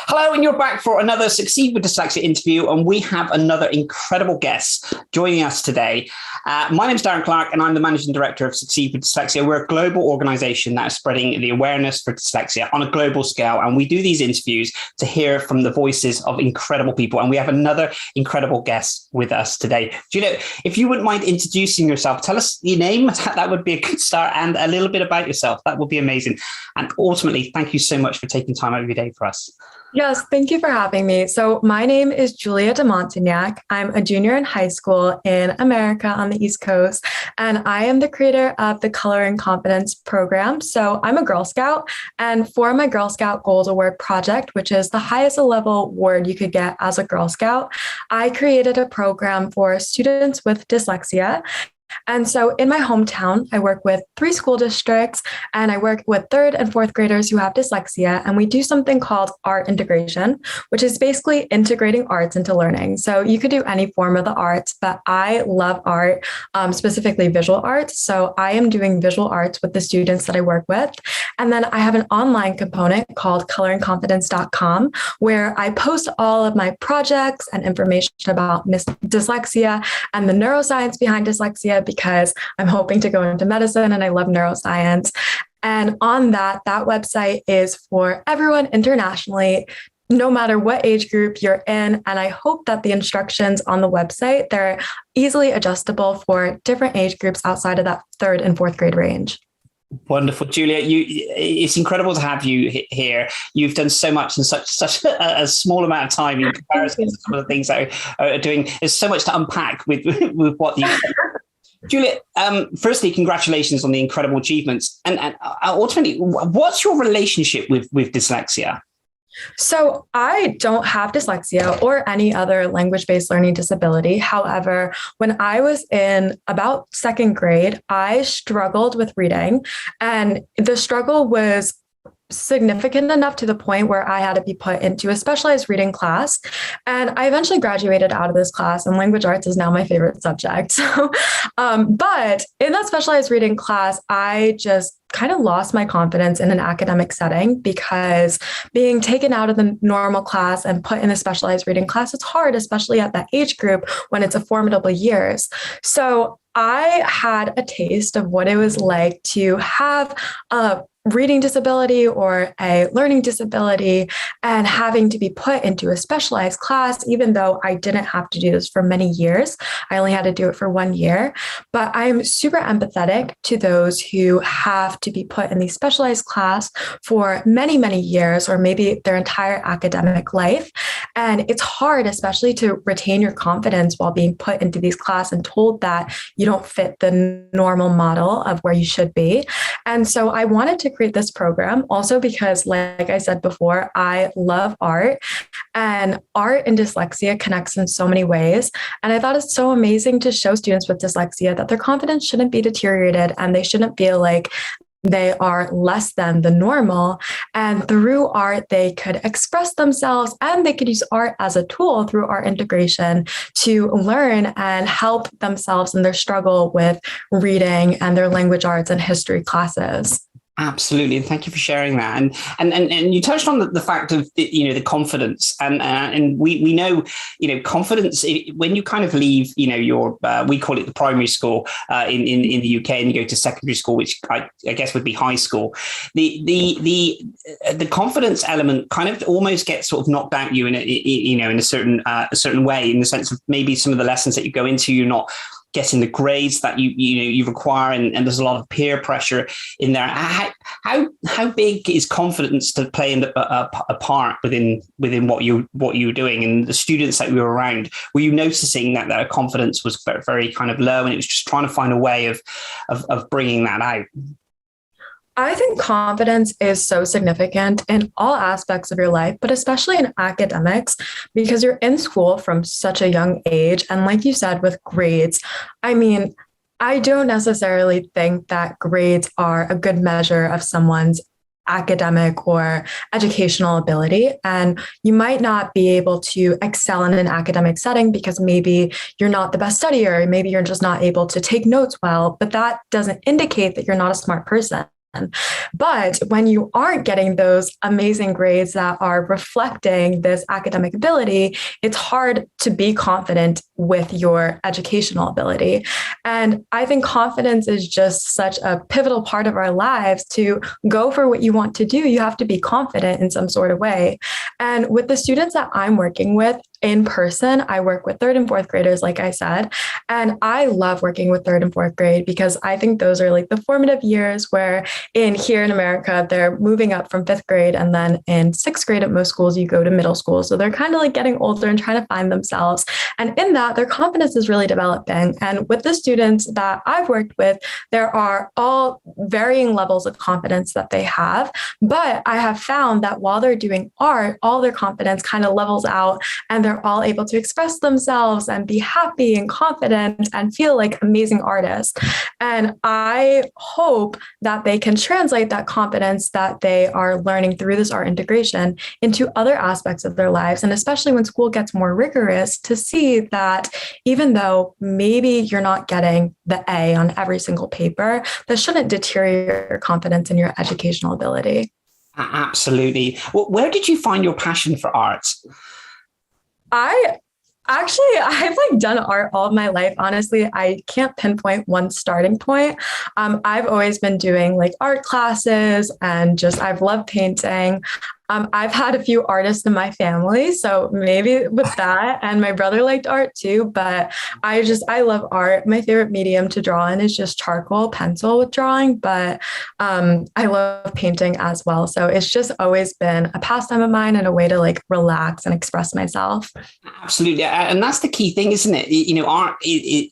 Hello, and you're back for another Succeed with Dyslexia interview, and we have another incredible guest joining us today. My name is Darren Clark, and I'm the Managing Director of Succeed with Dyslexia. We're a global organization that is spreading the awareness for dyslexia on a global scale, and we do these interviews to hear from the voices of incredible people, and we have another incredible guest with us today. Julia, if you wouldn't mind introducing yourself, tell us your name. That would be a good start, and a little bit about yourself. That would be amazing. And ultimately, thank you so much for taking time out of your day for us. Yes, thank you for having me. So my name is Julia de Montagnac. I'm a junior in high school in America on the East Coast, and I am the creator of the Color and Confidence program. So I'm a Girl Scout, and for my Girl Scout Gold Award project, which is the highest level award you could get as a Girl Scout, I created a program for students with dyslexia. And so in my hometown, I work with 3 school districts, and I work with 3rd and 4th graders who have dyslexia. And we do something called art integration, which is basically integrating arts into learning. So you could do any form of the arts, but I love art, specifically visual arts. So I am doing visual arts with the students that I work with. And then I have an online component called coloringconfidence.com, where I post all of my projects and information about dyslexia and the neuroscience behind dyslexia, because I'm hoping to go into medicine and I love neuroscience. And on that website is for everyone internationally, no matter what age group you're in. And I hope that the instructions on the website, they're easily adjustable for different age groups outside of that 3rd and 4th grade range. Wonderful, Julia. It's incredible to have you here. You've done so much in such a small amount of time in comparison to some of the things that are doing. There's so much to unpack with what you. Julia, firstly, congratulations on the incredible achievements. And ultimately, what's your relationship with dyslexia? So I don't have dyslexia or any other language-based learning disability. However, when I was in about 2nd grade, I struggled with reading, and the struggle was significant enough to the point where I had to be put into a specialized reading class. And I eventually graduated out of this class, and language arts is now my favorite subject. So, but in that specialized reading class, I just kind of lost my confidence in an academic setting, because being taken out of the normal class and put in a specialized reading class, it's hard, especially at that age group when it's a formidable years. So I had a taste of what it was like to have a reading disability or a learning disability and having to be put into a specialized class, even though I didn't have to do this for many years. I only had to do it for 1 year. But I'm super empathetic to those who have to be put in the specialized class for many, many years, or maybe their entire academic life. And it's hard, especially to retain your confidence while being put into these classes and told that you don't fit the normal model of where you should be. And so I wanted to create this program also because, like I said before, I love art, and art and dyslexia connects in so many ways. And I thought it's so amazing to show students with dyslexia that their confidence shouldn't be deteriorated, and they shouldn't feel like they are less than the normal. And through art, they could express themselves, and they could use art as a tool through art integration to learn and help themselves in their struggle with reading and their language arts and history classes. Absolutely, and thank you for sharing that. And you touched on the fact of the confidence, and we know confidence when you kind of leave your we call it the primary school in the UK, and you go to secondary school, which I guess would be high school. The confidence element kind of almost gets sort of knocked out you in a certain way, in the sense of maybe some of the lessons that you go into, you're not getting the grades that you require, and there's a lot of peer pressure in there. How big is confidence to play in a part within what you're doing, and the students that you were around? Were you noticing that their confidence was very, very kind of low, and it was just trying to find a way of bringing that out? I think confidence is so significant in all aspects of your life, but especially in academics, because you're in school from such a young age. And like you said, with grades, I mean, I don't necessarily think that grades are a good measure of someone's academic or educational ability. And you might not be able to excel in an academic setting because maybe you're not the best studier, maybe you're just not able to take notes well, but that doesn't indicate that you're not a smart person. But when you aren't getting those amazing grades that are reflecting this academic ability, it's hard to be confident with your educational ability. And I think confidence is just such a pivotal part of our lives. To go for what you want to do, you have to be confident in some sort of way. And with the students that I'm working with in person, I work with third and fourth graders, like I said, and I love working with third and fourth grade because I think those are like the formative years where here in America, they're moving up from fifth grade. And then in sixth grade at most schools, you go to middle school. So they're kind of like getting older and trying to find themselves. And in that, their confidence is really developing. And with the students that I've worked with, there are all varying levels of confidence that they have. But I have found that while they're doing art, all their confidence kind of levels out and they're all able to express themselves and be happy and confident and feel like amazing artists. And I hope that they can translate that confidence that they are learning through this art integration into other aspects of their lives. And especially when school gets more rigorous, to see that even though maybe you're not getting the A on every single paper, that shouldn't deteriorate your confidence in your educational ability. Absolutely. Well, where did you find your passion for art? I've like done art all of my life. Honestly, I can't pinpoint one starting point. I've always been doing like art classes and I've loved painting. I've had a few artists in my family, so maybe with that, and my brother liked art too, but I love art. My favorite medium to draw in is just charcoal pencil with drawing, but I love painting as well. So it's just always been a pastime of mine and a way to like relax and express myself. Absolutely. And that's the key thing, isn't it? Art, the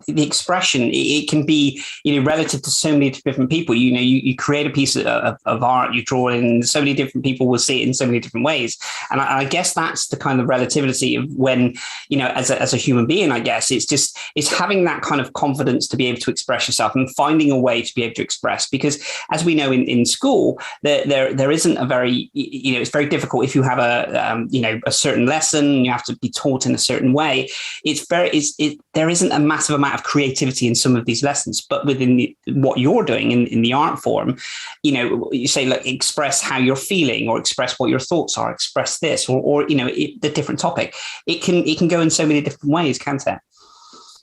expression, it can be, relative to so many different people. You create a piece of art, you draw it, and so many different people will see it in so many different ways. And I guess that's the kind of relativity of when, as a human being, I guess it's having that kind of confidence to be able to express yourself and finding a way to be able to express, because as we know in school, there isn't a very, it's very difficult if you have a certain lesson, you have to be taught in a certain way. There isn't a massive amount of creativity in some of these lessons, but within what you're doing in the art form, you say, like, express how you're feeling, or express what your thoughts are, express this, or the different topic. It can go in so many different ways, can't it?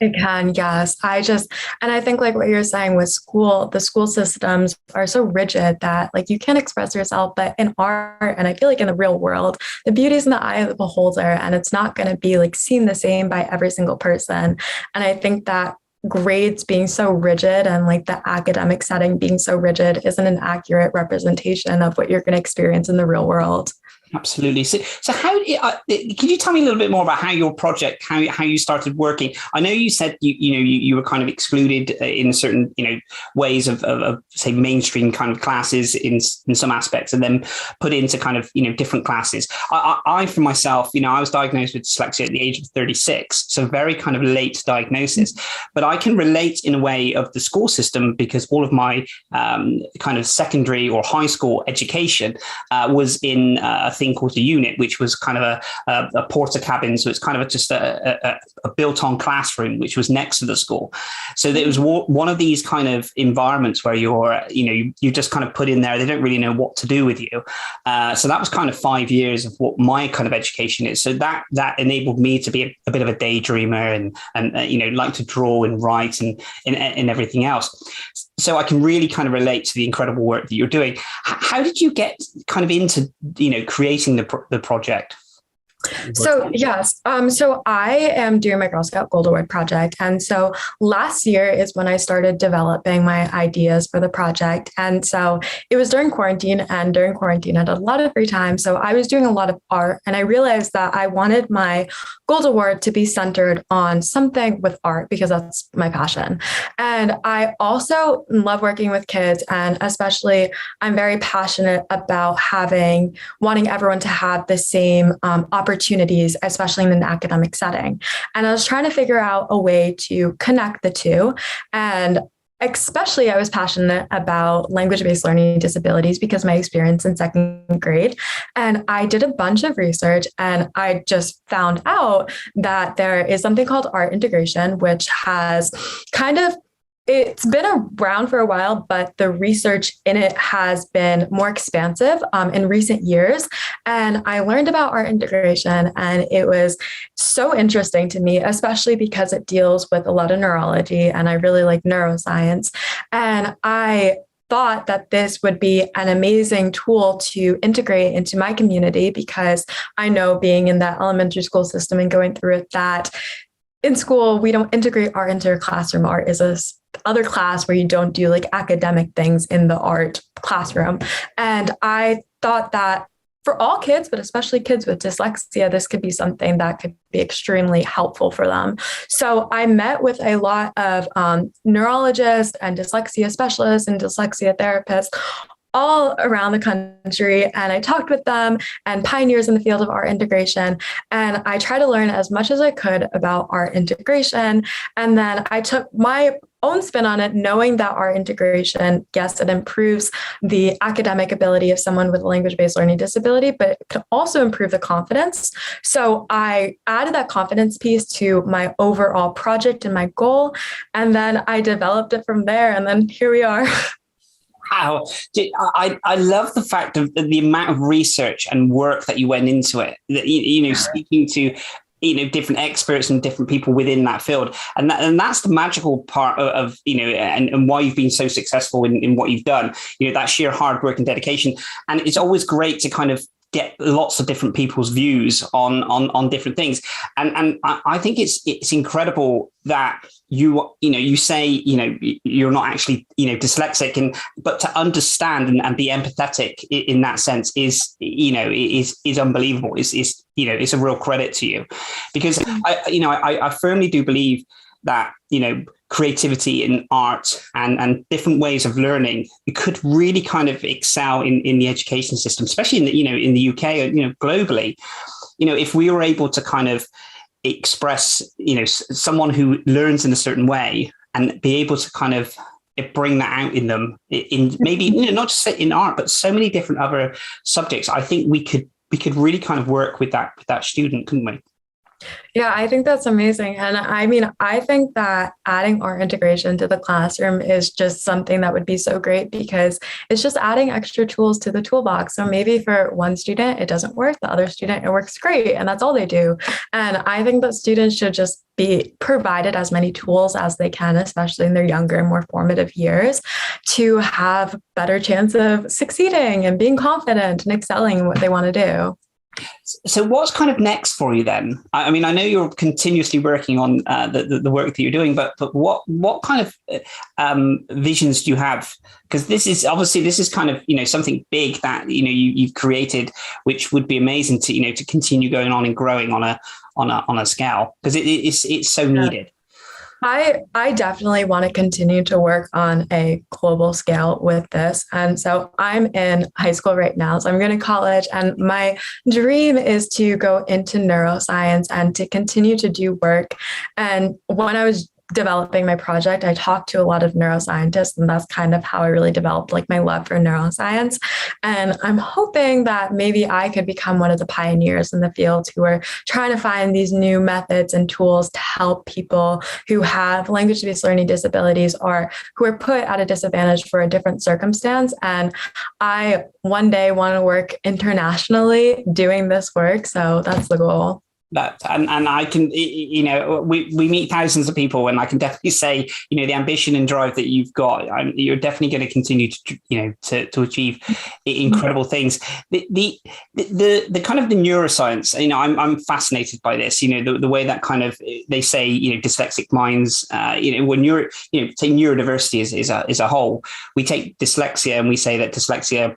It can, yes. And I think like what you're saying with school, the school systems are so rigid that like you can't express yourself, but in art, and I feel like in the real world, the beauty is in the eye of the beholder, and it's not going to be like seen the same by every single person. And I think that grades being so rigid and like the academic setting being so rigid isn't an accurate representation of what you're going to experience in the real world. Absolutely. So how can you tell me a little bit more about how your project, how you started working? I know you said you were kind of excluded in certain ways of say mainstream kind of classes in some aspects, and then put into kind of different classes. I for myself, I was diagnosed with dyslexia at the age of 36, so very kind of late diagnosis. But I can relate in a way of the school system, because all of my kind of secondary or high school education was in a thing called a unit, which was kind of a porta cabin. So it's kind of just a built-on classroom, which was next to the school. So there was one of these kind of environments where you just kind of put in there. They don't really know what to do with you. So that was kind of 5 years of what my kind of education is. So that enabled me to be a bit of a daydreamer and like to draw and write and everything else. So I can really kind of relate to the incredible work that you're doing. How did you get kind of into, creating the project? So yes, so I am doing my Girl Scout Gold Award project. And so last year is when I started developing my ideas for the project. And so it was during quarantine, and during quarantine, I had a lot of free time. So I was doing a lot of art, and I realized that I wanted my Gold Award to be centered on something with art, because that's my passion. And I also love working with kids, and especially I'm very passionate about wanting everyone to have the same opportunities, especially in an academic setting. And I was trying to figure out a way to connect the two. And especially I was passionate about language-based learning disabilities because of my experience in second grade. And I did a bunch of research, and I just found out that there is something called art integration, which has kind of It's been around for a while, but the research in it has been more expansive in recent years. And I learned about art integration, and it was so interesting to me, especially because it deals with a lot of neurology, and I really like neuroscience. And I thought that this would be an amazing tool to integrate into my community, because I know, being in that elementary school system and going through it, that in school, we don't integrate art into your classroom. Art is a other class where you don't do like academic things in the art classroom. And I thought that for all kids, but especially kids with dyslexia, this could be something that could be extremely helpful for them. So I met with a lot of neurologists and dyslexia specialists and dyslexia therapists all around the country. And I talked with them and pioneers in the field of art integration. And I tried to learn as much as I could about art integration. And then I took my own spin on it, knowing that art integration, yes, it improves the academic ability of someone with a language-based learning disability, but it can also improve the confidence. So I added that confidence piece to my overall project and my goal. And then I developed it from there. And then here we are. Wow. I love the fact of the amount of research and work that you went into it, speaking to, different experts and different people within that field. And that's the magical part of and why you've been so successful in what you've done, that sheer hard work and dedication. And it's always great to kind of get lots of different people's views on different things. And I think it's incredible that you say, you're not actually, dyslexic, but to understand and be empathetic in that sense is unbelievable. It's a real credit to you, because I firmly do believe that, creativity in art and different ways of learning, you could really kind of excel in the education system, especially in the UK, globally. If we were able to kind of express, someone who learns in a certain way and be able to kind of bring that out in them, in maybe, not just in art, but so many different other subjects, I think we could really kind of work with that student, couldn't we? Yeah, I think that's amazing. And I mean, I think that adding art integration to the classroom is just something that would be so great, because it's just adding extra tools to the toolbox. So maybe for one student, it doesn't work. The other student, it works great. And that's all they do. And I think that students should just be provided as many tools as they can, especially in their younger and more formative years, to have better chance of succeeding and being confident and excelling in what they want to do. So what's kind of next for you then? I mean, I know you're continuously working on the work that you're doing, but what kind of visions do you have? Because this is kind of, something big that, you've created, which would be amazing to continue going on and growing on a scale, because it's so needed. I definitely want to continue to work on a global scale with this. And so I'm in high school right now. So I'm going to college, and my dream is to go into neuroscience and to continue to do work. And when I was developing my project, I talked to a lot of neuroscientists, and that's kind of how I really developed like my love for neuroscience. And I'm hoping that maybe I could become one of the pioneers in the field who are trying to find these new methods and tools to help people who have language-based learning disabilities or who are put at a disadvantage for a different circumstance. And I one day want to work internationally doing this work. So that's the goal. That and I can, we meet thousands of people, and I can definitely say, the ambition and drive that you've got, you're definitely going to continue to achieve incredible things. The kind of the neuroscience, I'm fascinated by this. The way that kind of they say, dyslexic minds, when you're, say neurodiversity is a whole. We take dyslexia and we say that dyslexia,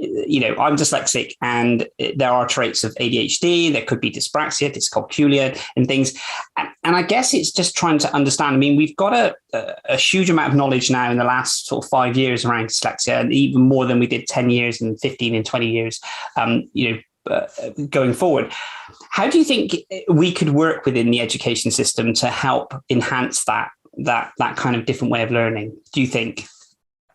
I'm dyslexic and there are traits of ADHD, there could be dyspraxia, dyscalculia and things. And I guess it's just trying to understand. I mean, we've got a huge amount of knowledge now in the last sort of 5 years around dyslexia, and even more than we did 10 years and 15 and 20 years, going forward. How do you think we could work within the education system to help enhance that kind of different way of learning, do you think?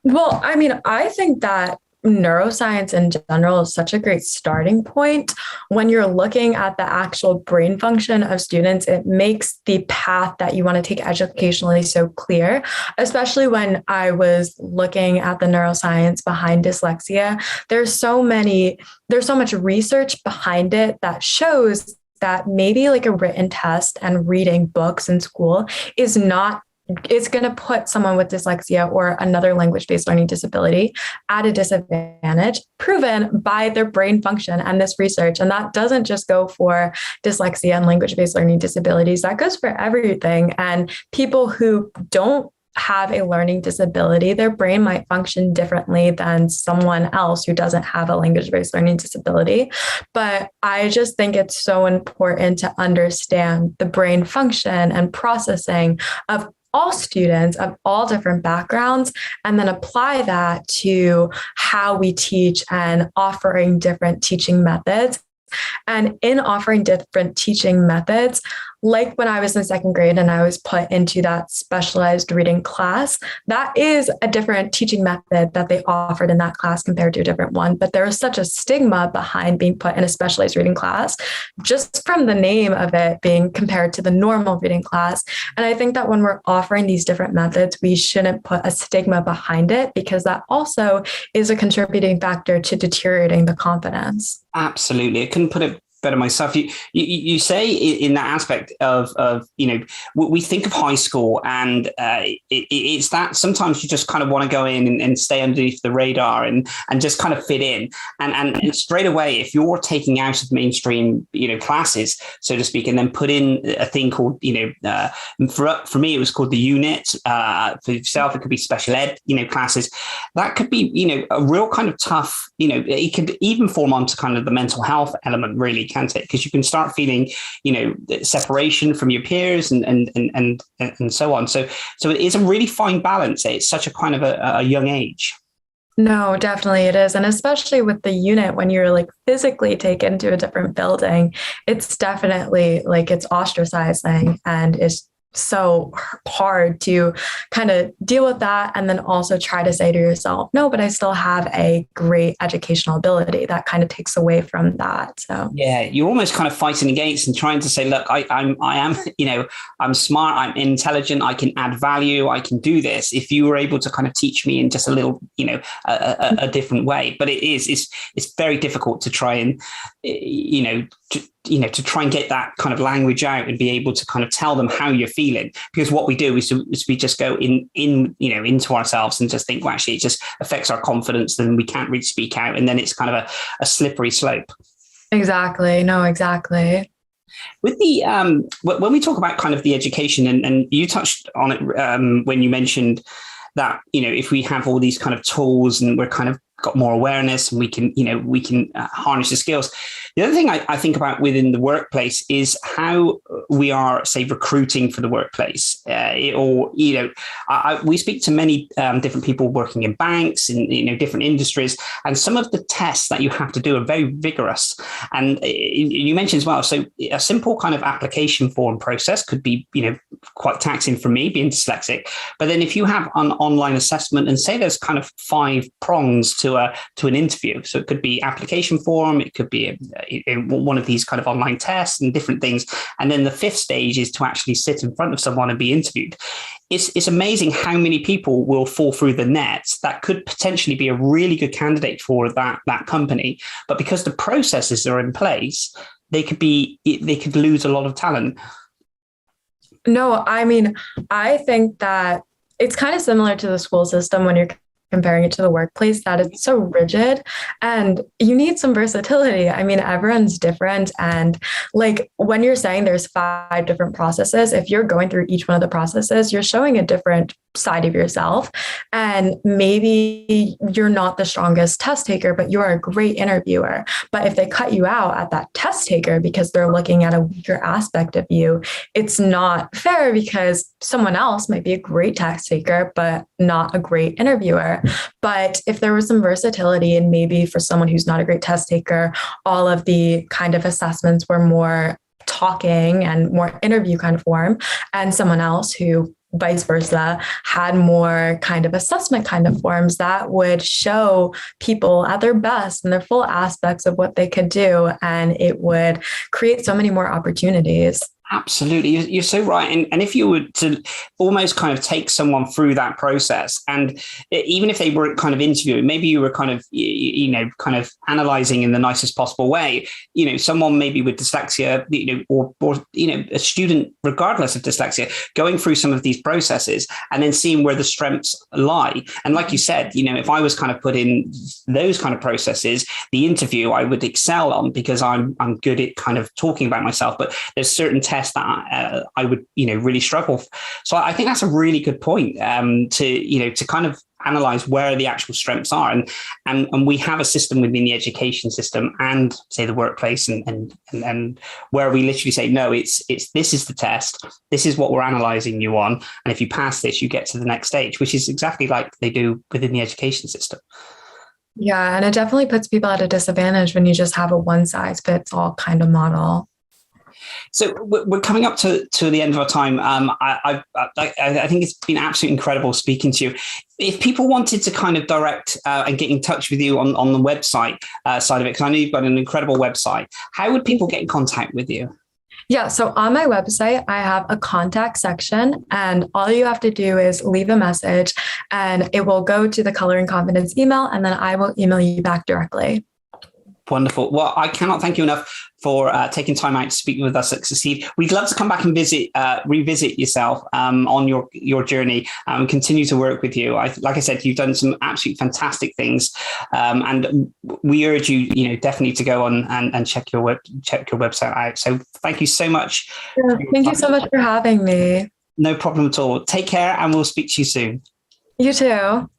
Well, I mean, I think that neuroscience in general is such a great starting point. When you're looking at the actual brain function of students, it makes the path that you want to take educationally so clear, especially when I was looking at the neuroscience behind dyslexia. There's so much research behind it that shows that maybe like a written test and reading books in school is not it's going to put someone with dyslexia or another language-based learning disability at a disadvantage, proven by their brain function and this research. And that doesn't just go for dyslexia and language-based learning disabilities. That goes for everything. And people who don't have a learning disability, their brain might function differently than someone else who doesn't have a language-based learning disability. But I just think it's so important to understand the brain function and processing of all students of all different backgrounds, and then apply that to how we teach and offering different teaching methods. And in offering different teaching methods, like when I was in second grade and I was put into that specialized reading class, that is a different teaching method that they offered in that class compared to a different one. But there was such a stigma behind being put in a specialized reading class, just from the name of it being compared to the normal reading class. And I think that when we're offering these different methods, we shouldn't put a stigma behind it, because that also is a contributing factor to deteriorating the confidence. Absolutely. I couldn't put it better myself. You say in that aspect of we think of high school, and it's that sometimes you just kind of want to go in and stay underneath the radar and just kind of fit in, and straight away, if you're taking out of mainstream classes, so to speak, and then put in a thing called for me it was called the unit, for yourself it could be special ed classes, that could be a real kind of tough, it could even form onto kind of the mental health element, really, can't it? Because you can start feeling, separation from your peers and so on. So it is a really fine balance. It's such a kind of a young age. No, definitely it is. And especially with the unit, when you're like physically taken to a different building, it's definitely like it's ostracizing, and it's so hard to kind of deal with that, and then also try to say to yourself, no, but I still have a great educational ability. That kind of takes away from that. So yeah, you're almost kind of fighting against and trying to say, look, I am I'm smart, I'm intelligent, I can add value, I can do this. If you were able to kind of teach me in just a little a different way. But it's very difficult to try and to try and get that kind of language out and be able to kind of tell them how you're feeling, because what we do is we just go into ourselves and just think, well, actually it just affects our confidence, then we can't really speak out, and then it's kind of a slippery slope. Exactly. No, exactly. With the when we talk about kind of the education, and you touched on it when you mentioned that if we have all these kind of tools and we're kind of got more awareness and we can harness the skills. The other thing I think about within the workplace is how we are, say, recruiting for the workplace. We speak to many different people working in banks, in different industries, and some of the tests that you have to do are very vigorous. And you mentioned as well, so a simple kind of application form process could be quite taxing for me, being dyslexic. But then if you have an online assessment, and say there's kind of 5 prongs to an interview, so it could be application form, it could be one of these kind of online tests and different things, and then the 5th stage is to actually sit in front of someone and be interviewed. It's amazing how many people will fall through the net that could potentially be a really good candidate for that company, but because the processes are in place, they could lose a lot of talent. No, I mean, I think that it's kind of similar to the school system when you're comparing it to the workplace, that it's so rigid and you need some versatility. I mean, everyone's different. And like when you're saying there's 5 different processes, if you're going through each one of the processes, you're showing a different side of yourself. And maybe you're not the strongest test taker, but you are a great interviewer. But if they cut you out at that test taker because they're looking at a weaker aspect of you, it's not fair, because someone else might be a great test taker, but not a great interviewer. But if there was some versatility, and maybe for someone who's not a great test taker, all of the kind of assessments were more talking and more interview kind of form, and someone else who vice versa, had more kind of assessment kind of forms that would show people at their best and their full aspects of what they could do. And it would create so many more opportunities. Absolutely. You're so right. And if you were to almost kind of take someone through that process, and even if they weren't kind of interviewing, maybe you were kind of, kind of analyzing in the nicest possible way, someone maybe with dyslexia, or a student, regardless of dyslexia, going through some of these processes and then seeing where the strengths lie. And like you said, if I was kind of put in those kind of processes, the interview I would excel on because I'm good at kind of talking about myself, but there's certain tests that I would, really struggle. So I think that's a really good point to kind of analyze where the actual strengths are. And we have a system within the education system and say the workplace and where we literally say, no, it's this is the test. This is what we're analyzing you on. And if you pass this, you get to the next stage, which is exactly like they do within the education system. Yeah. And it definitely puts people at a disadvantage when you just have a one size fits all kind of model. So we're coming up to the end of our time. I think it's been absolutely incredible speaking to you. If people wanted to kind of direct and get in touch with you on the website side of it, because I know you've got an incredible website, how would people get in contact with you? Yeah. So on my website, I have a contact section, and all you have to do is leave a message and it will go to the Color and Confidence email, and then I will email you back directly. Wonderful. Well, I cannot thank you enough for taking time out to speak with us at Succeed. We'd love to come back and revisit yourself on your journey and continue to work with you. Like I said, you've done some absolutely fantastic things, and we urge you, definitely to go on and check your website out. So thank you so much. Yeah, thank you so much for having me. No problem at all. Take care, and we'll speak to you soon. You too.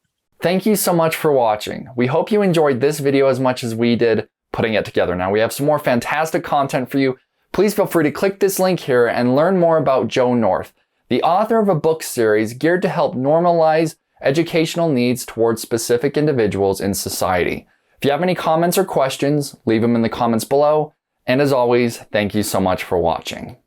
Thank you so much for watching. We hope you enjoyed this video as much as we did putting it together. Now we have some more fantastic content for you. Please feel free to click this link here and learn more about Joe North, the author of a book series geared to help normalize educational needs towards specific individuals in society. If you have any comments or questions, leave them in the comments below. And as always, thank you so much for watching.